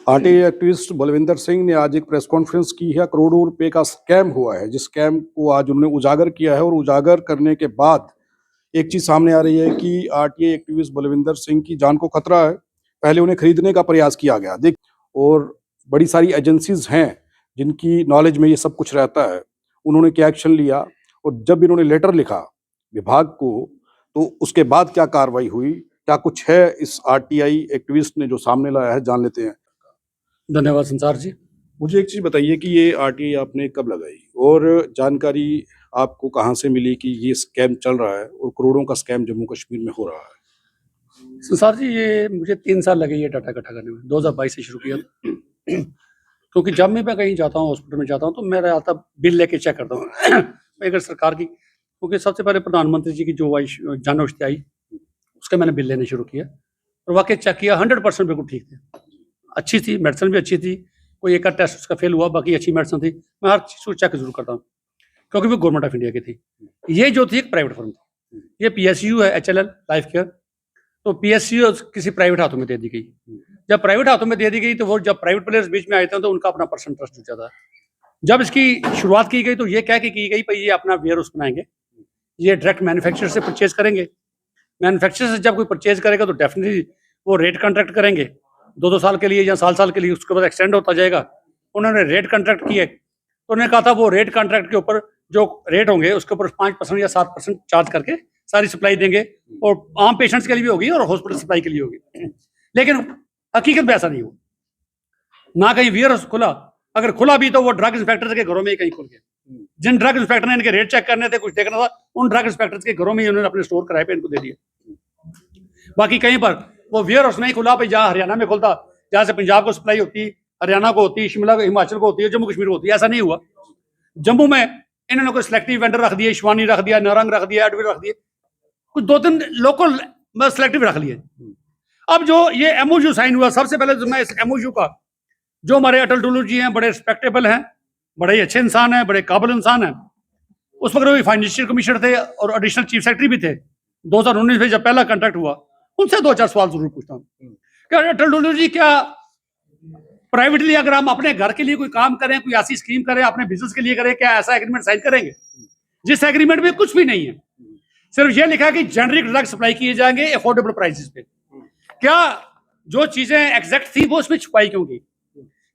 RTI activist Balwinder Singh ने आज एक प्रेस कॉन्फ्रेंस की है। करोड़ों रुपए का स्कैम हुआ है, जिस स्कैम को आज उन्होंने उजागर किया है। और उजागर करने के बाद एक चीज सामने आ रही है कि आरटीआई एक्टिविस्ट बलविंदर सिंह की जान को खतरा है। पहले उन्हें खरीदने का प्रयास किया गया, देख, और बड़ी सारी एजेंसीज हैं जिनकी नॉलेज में ये सब कुछ रहता है। उन्होंने क्या एक्शन लिया और जब इन्होंने लेटर लिखा विभाग को, तो उसके बाद क्या कार्रवाई हुई, क्या कुछ है इस आरटीआई एक्टिविस्ट ने जो सामने लाया है, जान लेते हैं। धन्यवाद संसार जी। मुझे एक चीज बताइए कि ये आरटीआई आपने कब लगाई और जानकारी आपको कहाँ से मिली कि ये स्कैम चल रहा है और करोड़ों का स्कैम जम्मू कश्मीर में हो रहा है। संसार जी, ये मुझे 3 साल लगे ये डाटा इकट्ठा करने में। 2022 से शुरू किया क्योंकि जब मैं कहीं जाता हूँ, हॉस्पिटल में जाता हूँ, तो मेरा आता बिल लेके चेक करता हूँ अगर सरकार की, क्योंकि सबसे पहले प्रधानमंत्री जी की जो जन औषधि आई उसका मैंने बिल लेने शुरू किया और वाकई चेक किया, 100% बिल्कुल ठीक थे, अच्छी थी, मेडिसिन भी अच्छी थी। कोई एक टेस्ट उसका फेल हुआ, बाकी अच्छी मेडिसिन थी। मैं हर चीज़ को चेक जरूर करता हूँ क्योंकि वो गवर्नमेंट ऑफ इंडिया की थी। ये जो थी एक प्राइवेट फर्म थी, ये PSU है, HLL लाइफ केयर। तो PSU किसी प्राइवेट हाथों में दे दी गई। जब प्राइवेट हाथों में दे दी गई तो वो जब प्राइवेट प्लेयर्स बीच में आए थे तो उनका अपना पर्सन ट्रस्ट हो जाता है। जब इसकी शुरुआत की गई तो ये कह के की गई भाई ये अपना वेयर हाउस बनाएंगे, ये डायरेक्ट मैन्युफैक्चरर से परचेज करेंगे। मैन्युफैक्चरर से जब कोई परचेज करेगा तो डेफिनेटली वो रेट कॉन्ट्रैक्ट करेंगे 2-2 साल के लिए या साल के लिए, उसके बाद एक्सटेंड होता जाएगा। उन्होंने रेट कॉन्ट्रैक्ट किए तो उन्होंने कहा था वो रेट कॉन्ट्रैक्ट के ऊपर जो रेट होंगे उसके ऊपर 5% या 7% चार्ज करके सारी सप्लाई देंगे, और आम पेशेंट्स के लिए भी होगी और हॉस्पिटल सप्लाई के लिए होगी। लेकिन हकीकत में ऐसा नहीं हुआ, ना कहीं वेयर हाउस खुला, अगर खुला भी तो वो ड्रग इंस्पेक्टर के घरों में ही कहीं खुल गया। जिन ड्रग इंस्पेक्टर ने इनके रेट चेक करने थे, कुछ देखना था, उन ड्रग इंस्पेक्टर्स के घरों में ही उन्होंने अपने स्टोर किराए पे इनको दे दिया। बाकी कहीं पर वो वेयर हाउस नहीं खुला, भाई जहाँ हरियाणा में खुलता, जहाँ से पंजाब को सप्लाई होती, हरियाणा को होती, शिमला को, हिमाचल को होती है, जम्मू कश्मीर को होती है, ऐसा नहीं हुआ। जम्मू में इन्होंने कोई सिलेक्टिव वेंडर रख दिया, शिवानी रख दिया, नारंग रख दिया, एडविट रख दिया, कुछ 2-3 लोकल सिलेक्टिव रख लिए। अब जो ये MOU साइन हुआ, सबसे पहले तो मैं इस MOU का, जो हमारे अटल डुल्लू जी हैं, बड़े रिस्पेक्टेबल हैं, बड़े ही अच्छे इंसान हैं, बड़े काबिल इंसान हैं। उस वक्त वो फाइनेंशियल कमिश्नर थे और एडिशनल चीफ सेक्रेटरी भी थे। 2019 में जब पहला कॉन्ट्रैक्ट हुआ, उनसे 2-4 सवाल जरूर पूछता हूँ। क्या अटल डुल्लू जी, क्या प्राइवेटली अगर हम अपने घर के लिए कोई काम करें, कोई ऐसी स्कीम करें, अपने बिजनेस के लिए करें, क्या ऐसा एग्रीमेंट साइन करेंगे जिस एग्रीमेंट में कुछ भी नहीं है, सिर्फ ये लिखा है कि जेनरिक ड्रग सप्लाई किए जाएंगे अफोर्डेबल प्राइसेस पे? क्या जो चीजें एग्जैक्ट थी वो उसमें छुपाई क्यों गई?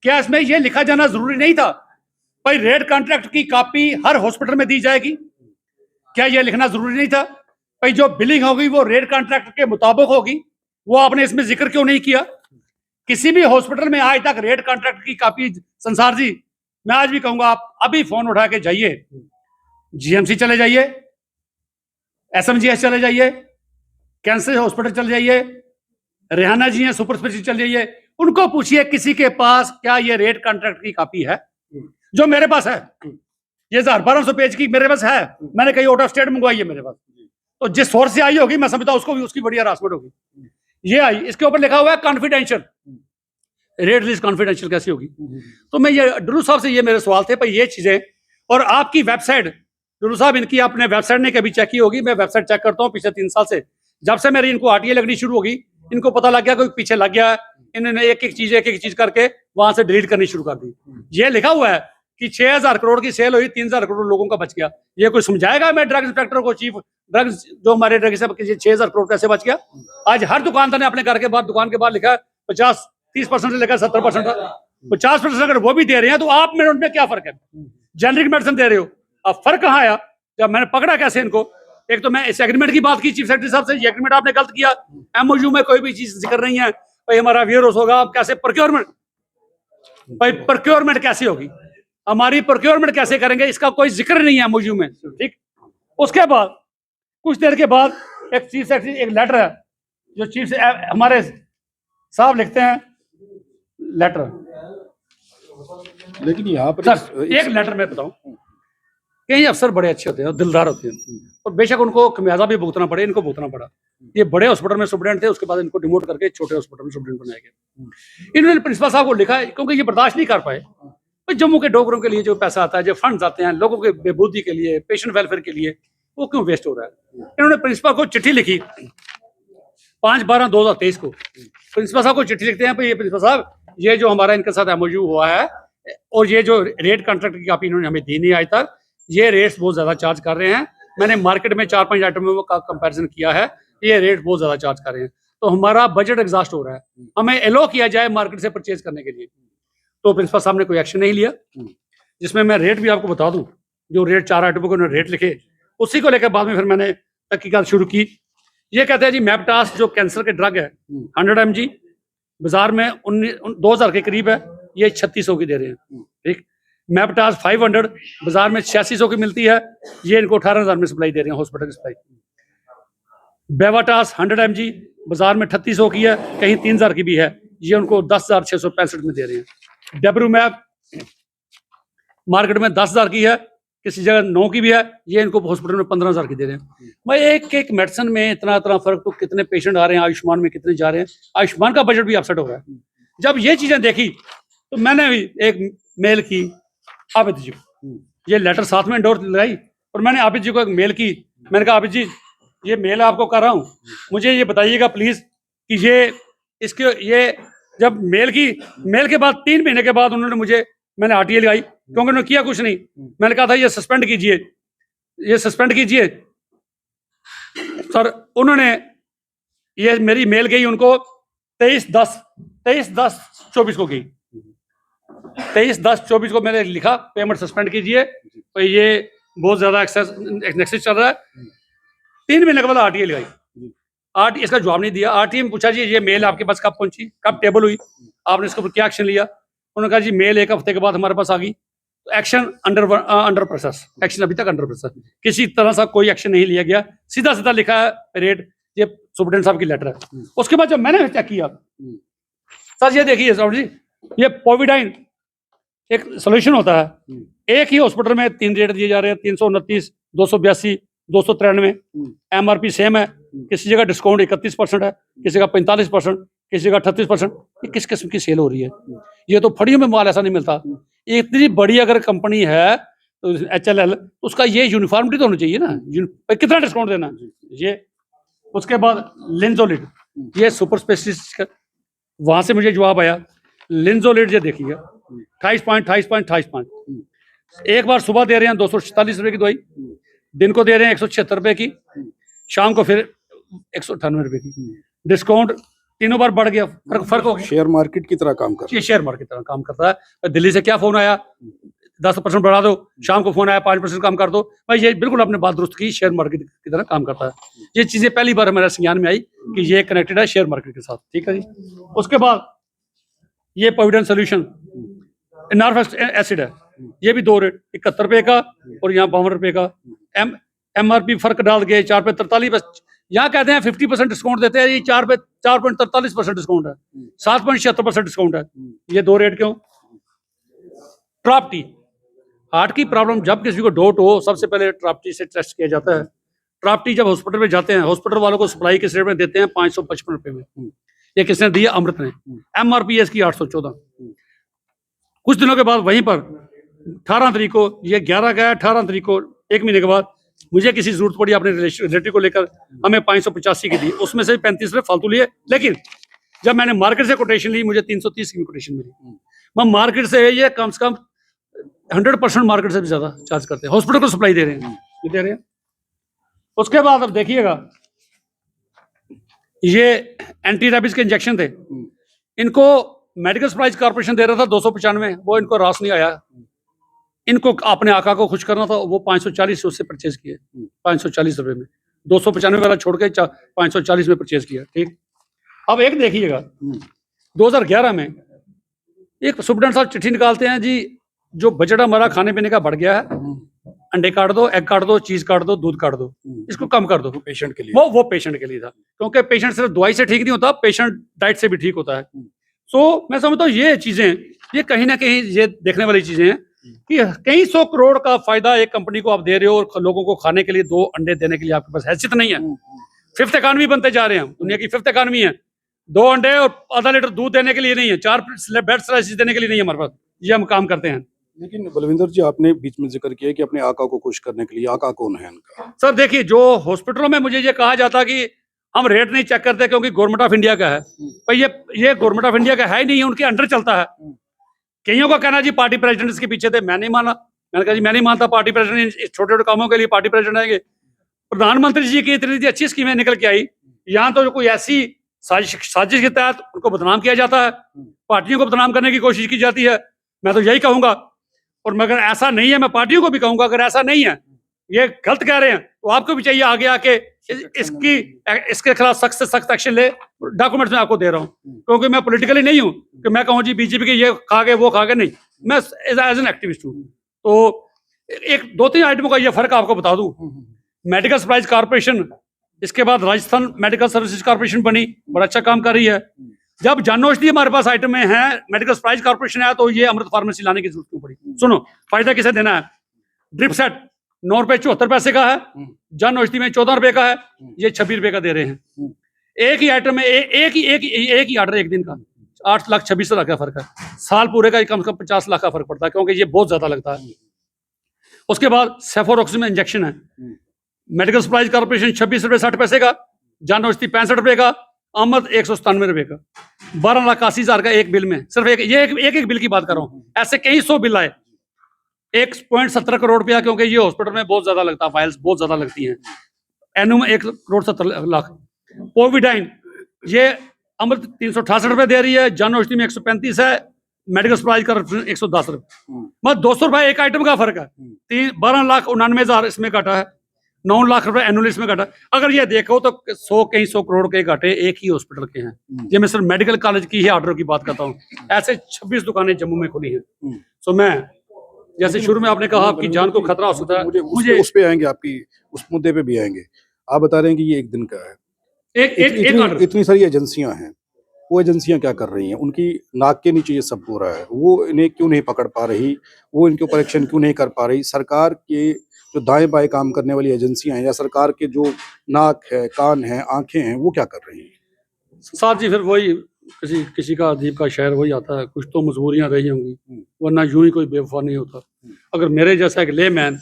क्या इसमें यह लिखा जाना जरूरी नहीं था भाई रेट कॉन्ट्रैक्ट की कॉपी हर हॉस्पिटल में दी जाएगी? क्या यह लिखना जरूरी नहीं था भाई जो बिलिंग होगी वो रेट कॉन्ट्रैक्ट के मुताबिक होगी? वो आपने इसमें जिक्र क्यों नहीं किया? किसी भी हॉस्पिटल में आज तक रेट कॉन्ट्रैक्ट की कॉपी, संसार जी मैं आज भी कहूंगा, आप अभी फोन उठा के जाइए, GMC चले जाइए, SMGS चले जाइए, कैंसर हॉस्पिटल चले जाइए, रेहाना जी हैं सुपर स्पेशलिस्ट चले जाइए, उनको पूछिए किसी के पास क्या ये रेट कॉन्ट्रैक्ट की कॉपी है? जो मेरे पास है, ये 1200 पेज की मेरे पास है, मैंने कहीं आउट ऑफ स्टेट मंगवाई है मेरे पास, तो जिस सोर्स से आई होगी मैं समझता हूं उसको भी उसकी बड़ी हरासमेंट होगी। ये आई, इसके ऊपर लिखा हुआ है कॉन्फिडेंशियल, रेट लिस्ट कॉन्फिडेंशियल कैसी होगी? तो मैं ये डुल्लू साहब से, ये मेरे सवाल थे भाई ये चीजें, और आपकी वेबसाइट डुल्लू साहब, इनकी अपने वेबसाइट ने कभी चेक की होगी? मैं वेबसाइट चेक करता हूँ पिछले 3 साल से, जब से मेरी इनको आरटीआई लगनी शुरू होगी, इनको पता लग गया कोई पीछे लग गया, इन्होंने एक एक चीज करके वहां से डिलीट करनी शुरू कर दी। ये लिखा हुआ है कि 6000 करोड़ की सेल हुई, 3000 करोड़ लोगों का बच गया। ये कोई समझाएगा मैं ड्रग इंस्पेक्टर को, चीफ ड्रग्स जो हमारे ड्रग से 6000 करोड़ कैसे बच गया? आज हर दुकानदार ने अपने घर के बाद, दुकान के बाद लिखा है 50-30% से लेकर 70%, 50% अगर वो भी दे रहे हैं तो आप में उनमें क्या फर्क है? जेनरिक मेडिसिन दे रहे हो, अब फर्क कहाँ आया? जब मैंने पकड़ा कैसे इनको, एक तो मैं इस एग्रीमेंट की बात की चीफ सेक्रेटरी साहब से, ये एग्रीमेंट आपने गलत किया, MOU में कोई भी चीज जिक्र नहीं है भाई हमारा वेयर हाउस होगा, आप कैसे प्रोक्योरमेंट, भाई प्रोक्योरमेंट कैसे होगी, हमारी प्रोक्योरमेंट कैसे करेंगे, इसका कोई जिक्र नहीं है MOU में, ठीक। उसके बाद कुछ देर के बाद एक चीफ सेक्रेटरी, एक लेटर है जो चीफ से हमारे साहब लिखते हैं लेटर, लेकिन यहाँ पर सर एक लेटर में बताऊं, कई अफसर बड़े अच्छे होते हैं और दिलदार होते हैं, और बेशक उनको खमियाजा भी भुगतना पड़े, इनको भुगतना पड़ा। ये बड़े हॉस्पिटल में सुप्रीडेंट थे, उसके बाद इनको डिमोट करके छोटे हॉस्पिटल में सुप्रीडेंट बनाया गया। इन्होंने प्रिंसिपल साहब को लिखा है क्योंकि ये बर्दाश्त नहीं कर पाए तो जम्मू के डॉक्टरों के लिए जो पैसा आता है, जो फंड्स आते हैं लोगों के बेबूदी के लिए, पेशेंट वेलफेयर के लिए, वो क्यों वेस्ट हो रहा है? इन्होंने प्रिंसिपल को चिट्ठी लिखी 5/12/2023 को। प्रिंसिपल साहब को चिट्ठी लिखते हैं, ये प्रिंसिपल साहब ये जो हमारा इनके साथ एमओयू हुआ है और ये जो रेट कॉन्ट्रैक्ट की कापी इन्होंने हमें दी नहीं आज तक, ये रेट्स बहुत ज़्यादा चार्ज कर रहे हैं। मैंने मार्केट में 4-5 आइटमों का कंपैरिजन किया है, ये रेट बहुत ज़्यादा चार्ज कर रहे हैं। तो हमारा बजट एग्जॉस्ट हो रहा है, हमें एलो किया जाए मार्केट से परचेज करने के लिए। तो प्रिंसिपल साहब ने कोई एक्शन नहीं लिया, जिसमें मैं रेट भी आपको बता दूं, जो रेट 4 आइटमों को उन्होंने रेट लिखे, उसी को लेकर बाद में फिर मैंने तहकीकात शुरू की। ये कहते हैं जी मैपटास जो कैंसर के ड्रग है 100 mg बाजार में 2000 के करीब है, ये 3600 की दे रहे हैं। ठीक, मैपटास 500 बाजार में 8600 की मिलती है, ये इनको 18000 में सप्लाई दे रहे हैं, हॉस्पिटल की सप्लाई। बेवाटास 100 mg बाजार में 3800 की है, कहीं 3000 की भी है, ये उनको 10,665 में दे रहे हैं। डेब्रूमैप मार्केट में 10,000 की है, किसी जगह 9 की भी है, ये इनको हॉस्पिटल में 15,000 की दे रहे हैं। मैं एक मेडिसिन में इतना फर्क, तो कितने पेशेंट आ रहे हैं, आयुष्मान में कितने जा रहे हैं, आयुष्मान का बजट भी अपसेट हो रहा है। जब ये चीजें देखी तो मैंने भी एक मेल की आबिद जी को, ये लेटर साथ में इंडोर लगाई और मैंने आबिद जी को एक मेल की। मैंने कहा आबिद जी, ये मेल आपको कर रहा हूँ, मुझे ये बताइएगा प्लीज कि ये जब मेल के बाद 3 महीने के बाद उन्होंने मैंने आरटीए लगाई, क्योंकि उन्होंने किया कुछ नहीं। मैंने कहा था ये सस्पेंड कीजिए सर। उन्होंने ये मेरी मेल गई उनको 23/10/24 को गई, 23/10/24 को मैंने लिखा पेमेंट सस्पेंड कीजिए, तो ये बहुत ज्यादा एक्सेस चल रहा है। 3 महीने के बाद आरटीए लगाई, आरटीए इसका जवाब नहीं दिया। आरटीए में पूछा जी ये मेल आपके पास कब पहुंची, कब टेबल हुई, आपने इसके ऊपर क्या एक्शन लिया। उन्होंने कहा जी मेल 1 हफ्ते के बाद हमारे पास आ गई, तो एक्शन अंडर प्रोसेस, एक्शन अभी तक अंडर प्रोसेस, किसी तरह से कोई एक्शन नहीं लिया गया। सीधा लिखा है रेट, ये सुप्रीटेंडेंट साहब की लेटर है। उसके बाद जब मैंने चेक किया, सर ये देखिए साहब जी, ये पोविडाइन एक सोल्यूशन होता है, एक ही हॉस्पिटल में 3 रेट दिए जा रहे हैं, 329, 282, 293। एमआरपी सेम है, किसी जगह डिस्काउंट 31% है, किसी जगह 45%, किसी जगह 38%। ये किस किस्म की सेल हो रही है? ये तो फड़ियों में माल ऐसा नहीं मिलता। इतनी बड़ी अगर कंपनी है तो HLL, उसका ये यूनिफॉर्मिटी तो होनी चाहिए ना, कितना डिस्काउंट देना ये। उसके बाद लिंजोलिड, ये सुपर स्पेशलिस्ट, वहां से मुझे जवाब आया लिंजोलिड, ये देखिए 28.28.28। एक बार सुबह दे रहे हैं 246 रुपए की दवाई, दिन को दे रहे हैं 176 रुपए की, शाम को फिर 198 रुपए की। डिस्काउंट तीनों बार बढ़ गया, फर्क हो गया। शेयर मार्केट की तरह काम कर रहा है, शेयर मार्केट की तरह काम करता है। दिल्ली से क्या फोन आया, 10% बढ़ा दो, शाम को फोन आया 5% कम कर दो। भाई ये बिल्कुल आपने बात दुरुस्त की, शेयर मार्केट की तरह काम करता है। ये चीजें पहली बार हमारे संज्ञान में आई कि ये कनेक्टेड है शेयर मार्केट के साथ। ठीक है जी। उसके बाद ये प्रोविडेंट सोल्यूशन इनार्फ एसिड है, ये भी 2 रेट, 71 रुपए का और यहाँ 52 रुपए का। MRP फर्क डाल के 4 पे 43, यहाँ कहते हैं 50% डिस्काउंट देते हैं, ये 4.43% डिस्काउंट है, 7.76% डिस्काउंट है। ये 2 रेट क्यों? ट्राप्टी, हार्ट की प्रॉब्लम जब किसी को डोट हो, सबसे पहले ट्राप्टी से टेस्ट किया जाता है। ट्राप्टी जब हॉस्पिटल में जाते हैं, हॉस्पिटल वालों को सप्लाई किस रेट में देते हैं? 555 रुपए में। ये किसने दिया? अमृत ने। MRP इसकी 814। कुछ दिनों के बाद वहीं पर 18 तारीख को, ये 11 गया, 18 तारीख को 1 महीने के बाद मुझे किसी जरूरत पड़ी अपने रिलेटिव को लेकर, हमें 585 की दी, उसमें से 35 रुपए फालतू लिए। लेकिन जब मैंने मार्केट से कोटेशन ली, मुझे 330 की कोटेशन मिली। मैं मार्केट से ये कम से कम 100% मार्केट से भी ज्यादा चार्ज करते हैं, हॉस्पिटल को सप्लाई दे रहे हैं, दे रहे हैं। उसके बाद अब देखिएगा, ये एंटी रेबीज के इंजेक्शन थे, इनको मेडिकल सप्लाईज कॉर्पोरेशन दे रहा था 295, वो इनको रास नहीं आया। इनको अपने आका को खुश करना था, वो 540 उससे परचेज किए, 540 रुपए में, 295 वाला छोड़ के 540 में परचेज किया। ठीक, अब एक देखिएगा, 2011 में एक सुप्रीटेंडेंट साहब चिट्ठी निकालते हैं जी, जो बजट हमारा खाने पीने का बढ़ गया है, अंडे काट दो, एग काट दो, चीज काट दो, दूध काट दो, इसको कम कर दो। पेशेंट के लिए, वो पेशेंट के लिए था, क्योंकि पेशेंट सिर्फ दवाई से ठीक नहीं होता, पेशेंट डाइट से भी ठीक होता है। सो मैं समझता हूँ ये चीजें, ये कहीं ना कहीं ये देखने वाली चीजें हैं कि कई 100 करोड़ का फायदा एक कंपनी को आप दे रहे हो, और लोगों को खाने के लिए 2 अंडे देने के लिए आपके पास हैसियत नहीं है। 5th इकॉनमी बनते जा रहे हैं, दुनिया की 5th इकॉनमी है। 2 अंडे और आधा लीटर दूध देने के लिए नहीं है, 4 बेड स्लाइसेस देने के लिए नहीं है हमारे पास, ये हम काम करते हैं। लेकिन बलविंदर जी, आपने बीच में जिक्र किया कि अपने आका को खुश करने के लिए, आका कौन है इनका? सर देखिए, जो हॉस्पिटलों में मुझे ये कहा जाता कि हम रेट नहीं चेक करते क्योंकि गवर्नमेंट ऑफ इंडिया का है। पर ये गवर्नमेंट ऑफ इंडिया का है ही नहीं है, उनके अंडर चलता है। कईयों का कहना जी पार्टी प्रेसिडेंट इसके पीछे थे, मैं नहीं माना। मैंने कहा जी मैं नहीं मानता पार्टी प्रेसिडेंट छोटे छोटे कामों के लिए पार्टी प्रेसिडेंट आएंगे। प्रधानमंत्री जी की इतनी अच्छी स्कीमें निकल के आई, यहाँ तो कोई ऐसी साजिश के तहत उनको बदनाम किया जाता है, पार्टियों को बदनाम करने की कोशिश की जाती है। मैं तो यही कहूंगा, और मगर ऐसा नहीं है, मैं पार्टियों को भी कहूंगा अगर ऐसा नहीं है, ये गलत कह रहे हैं, तो आपको भी चाहिए आगे आके इसके खिलाफ सख्त से सख्त एक्शन ले। डॉक्यूमेंट्स मैं आपको दे रहा हूँ, क्योंकि मैं पॉलिटिकली नहीं हूँ कि मैं कहूँ जी बीजेपी के ये खा गए वो खा गए, नहीं, मैं एज एन एक्टिविस्ट हूँ। तो एक दो तीन आइटमों का ये फर्क आपको बता दूं। मेडिकल सप्लाईज कारपोरेशन, इसके बाद राजस्थान मेडिकल सर्विसेज कारपोरेशन बनी, बड़ा अच्छा काम कर रही है। जब जन औषधि हमारे पास आइटम में है, मेडिकल सप्लाईज कारपोरेशन है, तो ये अमृत फार्मेसी लाने की जरूरत क्यों पड़ी? सुनो, फायदा किसे देना है? ड्रिप सेट 9 रुपए 74 पैसे का है, जन औषधि में 14 रुपए का है, ये 26 रुपए का दे रहे हैं। एक ही आइटम में एक ही ऑर्डर एक दिन का 8 लाख 26 लाख का फर्क है, साल पूरे का कम से कम 50 लाख का फर्क पड़ता है, क्योंकि ये बहुत ज्यादा लगता है। उसके बाद सेफोरोक्सिम इंजेक्शन है, मेडिकल सप्लाईज कारपोरेशन 26 रुपए 60 पैसे का, जन औषधि 65 रुपए का, अमृत 197 रुपए का, 12,80,000 का एक बिल में। सिर्फ एक बिल की बात कर रहा हूँ, ऐसे कई 100 बिल आए। 1.17 करोड़ रुपया, क्योंकि ये हॉस्पिटल में बहुत ज्यादा लगता है, फाइल्स बहुत ज्यादा लगती हैं। एनुम 1,70,00,000। कोविडाइन ये अमृत 368 रुपए दे रही है, जन औषधि में 135 है, मेडिकल सप्लाईज कारपोरेशन 110 रुपए, मतलब 200 रुपए एक आइटम का फर्क है। 12,99,000 इसमें घटा है, 9 लाख रुपए एनुअल इसमें घटा। अगर ये देखो तो 100 करोड़ के घाटे एक ही हॉस्पिटल के हैं। ये मैं सिर्फ मेडिकल कॉलेज की ही ऑर्डर की बात करता हूँ, ऐसे 26 दुकानें जम्मू में खुली हैं। सो मैं जैसे शुरू में आपने कहा आपकी जान को खतरा हो सकता है, मुझे उस पे आएंगे, आपकी उस मुद्दे पे भी आएंगे। आप बता रहे हैं कि ये एक दिन का है, इतनी सारी एजेंसियां हैं, वो एजेंसियां क्या कर रही हैं? उनकी नाक के नीचे ये सब हो रहा है, वो इन्हें क्यों नहीं पकड़ पा रही? वो इनके ऊपर एक्शन क्यों नहीं कर पा रही? सरकार के जो दाएं बाएं काम करने वाली एजेंसियां हैं, या सरकार के जो नाक है, कान है, आंखें हैं, वो क्या कर रही हैं? साथ जी फिर वही किसी का अदीब का शायर वही आता है, कुछ तो मजबूरियां रही होंगी, वरना यूं ही कोई बेवफा नहीं होता। अगर मेरे जैसा एक लेमैन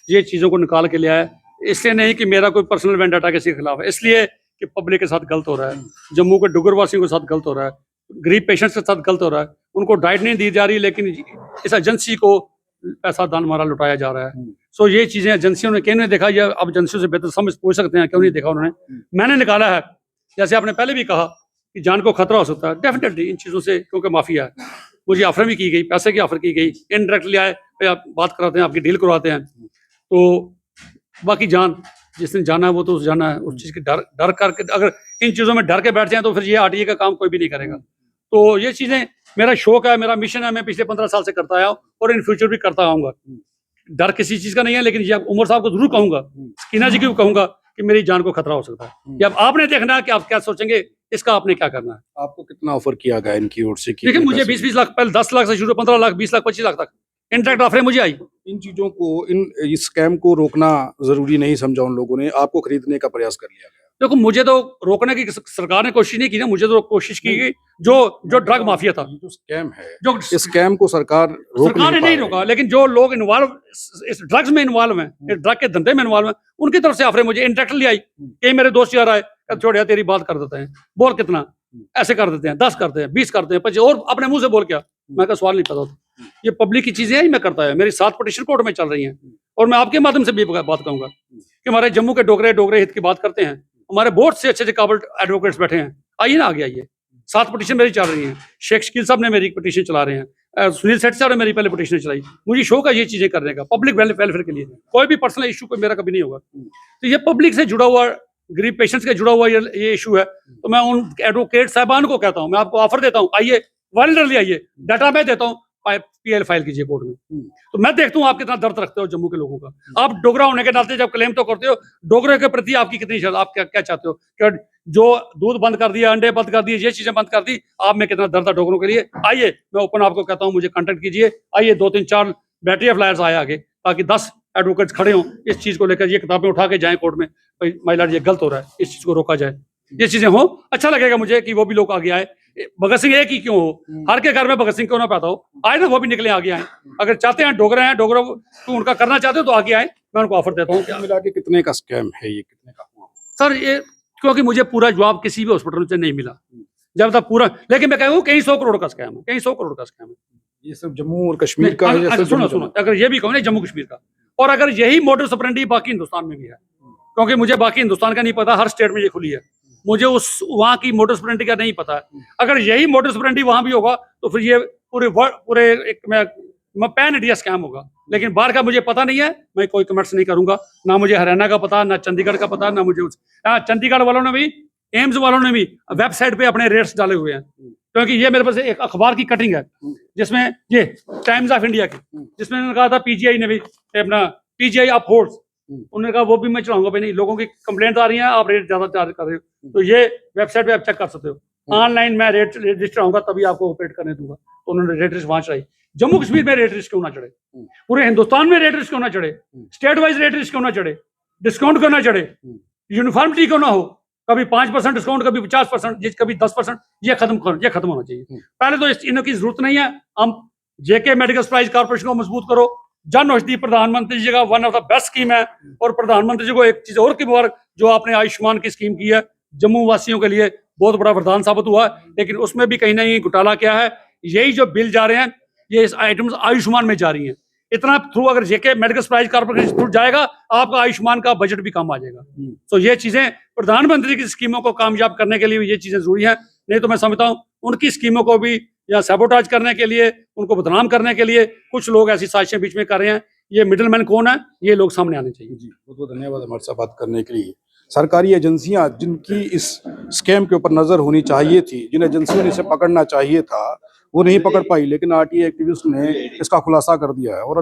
ये चीज़ों को निकाल के लिया है, इसलिए नहीं कि मेरा कोई पर्सनल वेंडाटा किसी के खिलाफ है, इसलिए कि पब्लिक के साथ गलत हो रहा है, जम्मू के डुगर वासियों के साथ गलत हो रहा है, गरीब पेशेंट्स के साथ गलत हो रहा है, उनको डाइट नहीं दी जा रही, लेकिन इस एजेंसी को पैसा दान मारा लुटाया जा रहा है। सो ये चीज़ें एजेंसियों ने क्यों नहीं देखा, या अब एजेंसियों से बेहतर समझ पूछ सकते हैं क्यों नहीं देखा उन्होंने। मैंने निकाला है, जैसे आपने पहले भी कहा कि जान को खतरा हो सकता है, डेफिनेटली इन चीज़ों से, क्योंकि माफिया है। मुझे ऑफर भी की गई, पैसे की ऑफर की गई, इनडायरेक्टली आए आप बात कराते हैं, आपकी डील करवाते हैं। तो बाकी जान जिस दिन जाना है वो तो जाना है, उस चीज़ की डर करके अगर इन चीज़ों में डर के बैठ जाए तो फिर ये आरटीए का काम कोई भी नहीं करेगा। तो ये चीज़ें मेरा शौक है, मेरा मिशन है, मैं पिछले 15 साल से करता आया हूँ और इन फ्यूचर भी करता आऊँगा। डर किसी चीज़ का नहीं है, लेकिन ये उमर साहब को जरूर कहूँगा, सकीना जी को कहूँगा कि मेरी जान को खतरा हो सकता है। ये अब आपने देखना है कि आप क्या सोचेंगे, इसका आपने क्या करना है। आपको कितना ऑफर किया गया इनकी ओर से? देखिए मुझे 20-20 लाख, पहले 10 लाख से शुरू, 15 लाख, 20 लाख, 25 लाख तक इंटरेक्ट ऑफरें मुझे आई। इन चीजों को, इस स्कैम को रोकना जरूरी नहीं समझा उन लोगों ने, आपको खरीदने का प्रयास कर लिया गया। देखो मुझे तो रोकने की सरकार ने कोशिश नहीं की ना, मुझे तो कोशिश की गई जो ड्रग माफिया था, जो स्कैम है, जो इस स्कैम को सरकार ने नहीं रोका, लेकिन जो लोग इन्वॉल्व इस ड्रग्स में इन्वॉल्व हैं, इस ड्रग के धंधे में इन्वॉल्व हैं, उनकी तरफ से ऑफरें मुझे इंटरेक्टली आई। कई मेरे दोस्त यार आए, छोड़ यार तेरी बात कर देते हैं, बोल कितना, ऐसे कर देते हैं, 10 करते हैं, 20 करते हैं, 25, और अपने मुंह से बोल क्या, मैं का सवाल नहीं पता होता। ये पब्लिक की चीजें ही मैं करता है, मेरी 7 पिटीशन कोर्ट में चल रही हैं, और मैं आपके माध्यम से भी बात कहूंगा कि हमारे जम्मू के डोगरे हित की बात करते हैं, हमारे बहुत से अच्छे काबिल एडवोकेट्स बैठे हैं, आइए ना आगे आइए। 7 पिटीशन मेरी चल रही हैं, शेख शकील साहब ने मेरी पिटीशन चला रहे हैं, सुनील सेठ साहब ने मेरी पहले पिटीशन चलाई। मुझे शौक है ये चीजें करने का, पब्लिक वेलफेयर के लिए, कोई भी पर्सनल इशू कोई मेरा कभी नहीं होगा। तो ये पब्लिक से जुड़ा हुआ, गरीब पेशेंट्स के जुड़ा हुआ ये इशू है, तो मैं उन एडवोकेट साहबान को कहता हूँ, मैं आपको ऑफर देता हूँ, आइए वॉलंटरली आइए, डाटा मैं देता हूँ, पीएल फाइल कीजिए कोर्ट में। तो मैं देखता हूँ आप कितना दर्द रखते हो जम्मू के लोगों का। आप डोगरा होने के नाते जब क्लेम तो करते हो, डोगरे के प्रति आपकी कितनी श्रद्धा, आप क्या चाहते हो कि जो दूध बंद कर दिया, अंडे बंद कर दिए, ये चीजें बंद कर दी, आप में कितना दर्द है डोगरों के लिए। आइए, मैं ओपन आपको कहता हूँ, मुझे कांटेक्ट कीजिए, आइए 2-3-4 बैटरी ऑफ लायर्स आए आगे, ताकि 10 एडवोकेट्स खड़े हों इस चीज को लेकर, ये किताबें उठा के जाएं कोर्ट में, भाई माय लॉर्ड ये गलत हो रहा है, इस चीज को रोका जाए, ये चीजें हो। अच्छा लगेगा मुझे कि वो भी लोग आगे आए। भगत सिंह एक ही क्यों हो, हर के घर में भगत सिंह क्यों ना पैदा हो, आए ना वो भी निकले आगे आए। अगर चाहते हैं डोगरे हैं, डोगरा तो उनका करना चाहते हो तो आगे आए, मैं उनको ऑफर देता हूँ। मिला के कितने का स्कैम है ये, कितने का हुआ? सर ये क्योंकि मुझे पूरा जवाब किसी भी हॉस्पिटल से नहीं मिला जब तक पूरा। लेकिन मैं कहूँ कहीं 100 करोड़ का स्कैम है, कहीं 100 करोड़ का स्कैम है। ये सिर्फ जम्मू और कश्मीर का है या अच्छा, सिर्फ सुनो जम्मू सुनो, अगर ये भी कहूँ ना जम्मू कश्मीर का, और अगर यही मोडस ऑपरेंडी बाकी हिंदुस्तान में भी है, क्योंकि मुझे बाकी हिंदुस्तान का नहीं पता, हर स्टेट में ये खुली है, मुझे उस वहाँ की मोडस ऑपरेंडी का नहीं पता है। अगर यही मोडस ऑपरेंडी वहाँ भी होगा तो फिर ये पूरे एक मैं पैन इंडिया स्कैम होगा। लेकिन बाहर का मुझे पता नहीं है, मैं कोई कमेंट्स नहीं करूंगा। ना मुझे हरियाणा का पता, ना चंडीगढ़ का पता, ना मुझे चंडीगढ़ वालों ने भी, एम्स वालों ने भी वेबसाइट पे अपने रेट्स डाले हुए हैं, क्योंकि ये मेरे पास एक अखबार की कटिंग है जिसमें ये टाइम्स ऑफ इंडिया की, जिसमें उन्होंने कहा था पीजीआई ने भी अपना पीजीआई अपहोल्ड्स, उन्होंने कहा वो भी मैं चलाऊंगा भाई, नहीं लोगों की कंप्लेंट आ रही है, आप रेट ज्यादा चार्ज कर रहे हो, तो ये वेबसाइट पे आप चेक कर सकते हो। ऑनलाइन मैं रेट रजिस्टर आऊंगा तभी आपको ऑपरेट करने दूंगा। तो उन्होंने रेट लिस्ट वहां चढ़ाई। जम्मू कश्मीर में रेट लिस्ट क्यों ना चढ़े, पूरे हिंदुस्तान में रेट लिस्ट क्यों ना चढ़े, स्टेट वाइज रेट लिस्ट क्यों ना चढ़े, डिस्काउंट क्यों ना चढ़े, यूनिफॉर्मिटी क्यों ना हो, कभी 5% डिस्काउंट, कभी 50%, कभी 10%, ये खत्म होना चाहिए। पहले तो इनकी जरूरत नहीं है। हम जेके मेडिकल सप्लाईज कॉर्पोरेशन को मजबूत करो। जन औषधि प्रधानमंत्री जी का one of the best scheme है, और प्रधानमंत्री जी को एक चीज और की मुबारक, जो आपने आयुष्मान की स्कीम की है, जम्मू वासियों के लिए बहुत बड़ा वरदान साबित हुआ। लेकिन उसमें भी कहीं ना कहीं घोटाला क्या है, यही जो बिल जा रहे हैं ये इस आइटम्स आयुष्मान में जा रही हैं। इतना थ्रू अगर जेके मेडिकल सप्लाईज कॉर्पोरेशन थ्रू जाएगा, आपका आयुष्मान का बजट भी कम आ जाएगा। तो ये चीजें प्रधानमंत्री की स्कीमों को कामयाब करने के लिए ये चीजें जरूरी हैं। नहीं तो मैं समझता हूँ उनकी स्कीमों को भी या सैबोटाज करने के लिए, उनको बदनाम करने के लिए कुछ लोग ऐसी साजिशें बीच में कर रहे हैं। ये मिडलमैन कौन है, ये लोग सामने आने चाहिए। जी बहुत बहुत धन्यवाद हमारे साथ बात करने के लिए। सरकारी एजेंसियां जिनकी इस स्कैम के ऊपर नजर होनी चाहिए थी, जिन एजेंसियों ने इसे पकड़ना चाहिए था, वो नहीं पकड़ पाई, लेकिन आरटीआई एक्टिविस्ट ने इसका खुलासा कर दिया है। और